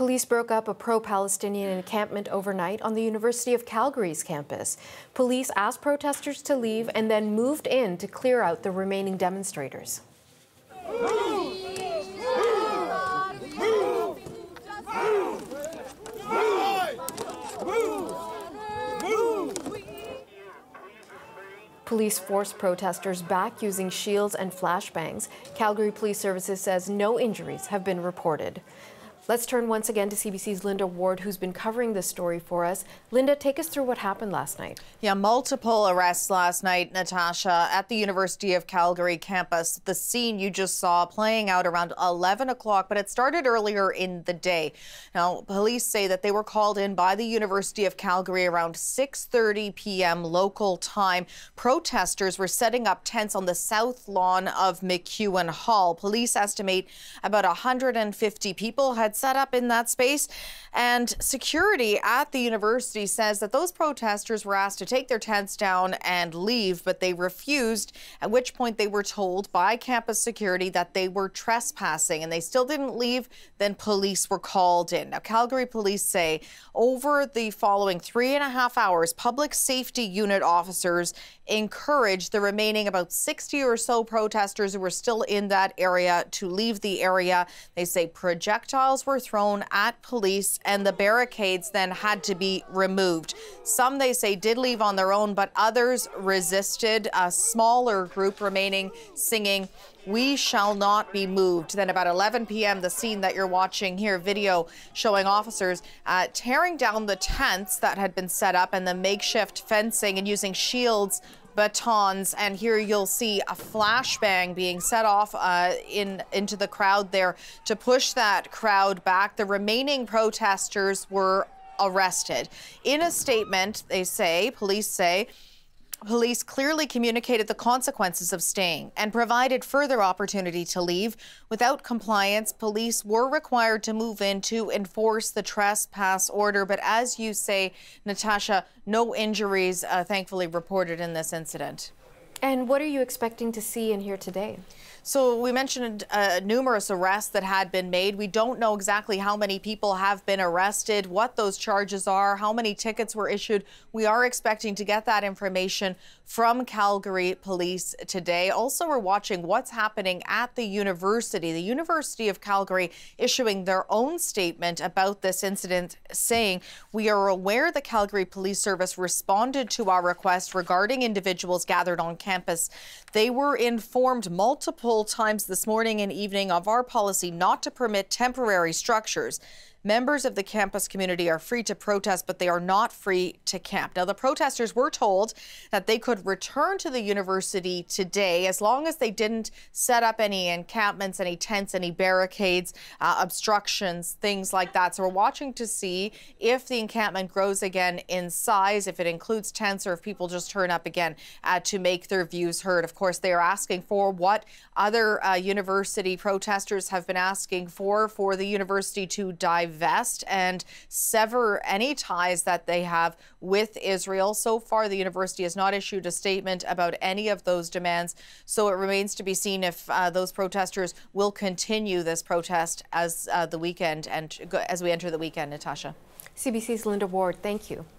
Police broke up a pro-Palestinian encampment overnight on the University of Calgary's campus. Police asked protesters to leave and then moved in to clear out the remaining demonstrators. Police forced protesters back using shields and flashbangs. Calgary Police Services says no injuries have been reported. Let's turn once again to CBC's Linda Ward, who's been covering this story for us. Linda, take us through what happened last night. Yeah, multiple arrests last night, Natasha, at the University of Calgary campus. The scene you just saw playing out around 11 o'clock, but it started earlier in the day. Now, police say that they were called in by the University of Calgary around 6:30 p.m. local time. Protesters were setting up tents on the south lawn of McEwen Hall. Police estimate about 150 people had set up in that space, and security at the university says that those protesters were asked to take their tents down and leave, but they refused, at which point they were told by campus security that they were trespassing, and they still didn't leave. Then police were called in. Now, Calgary police say over the following 3.5 hours, public safety unit officers encouraged the remaining about 60 or so protesters who were still in that area to leave the area. They say projectiles were thrown at police and the barricades then had to be removed. Some, they say, did leave on their own, but others resisted. A smaller group remaining singing "We Shall Not Be Moved." Then about 11 p.m., the scene that you're watching here, video showing officers tearing down the tents that had been set up and the makeshift fencing and using shields, batons, and here you'll see a flashbang being set off into the crowd there to push that crowd back. The remaining protesters were arrested. In a statement, police say, police clearly communicated the consequences of staying and provided further opportunity to leave. Without compliance, police were required to move in to enforce the trespass order. But as you say, Natasha, no injuries thankfully reported in this incident. And what are you expecting to see and hear today? So we mentioned numerous arrests that had been made. We don't know exactly how many people have been arrested, what those charges are, how many tickets were issued. We are expecting to get that information from Calgary Police today. Also, we're watching what's happening at the university. The University of Calgary issuing their own statement about this incident, saying, "We are aware the Calgary Police Service responded to our request regarding individuals gathered on campus. They were informed multiple times this morning and evening of our policy not to permit temporary structures. Members of the campus community are free to protest, but they are not free to camp." Now, the protesters were told that they could return to the university today as long as they didn't set up any encampments, any tents, any barricades, obstructions, things like that. So we're watching to see if the encampment grows again in size, if it includes tents, or if people just turn up again to make their views heard. Of course, they are asking for what other university protesters have been asking for the university to divest and sever any ties that they have with Israel. So far, the university has not issued a statement about any of those demands. So it remains to be seen if those protesters will continue this protest as the weekend and as we enter the weekend, Natasha. CBC's Linda Ward, thank you.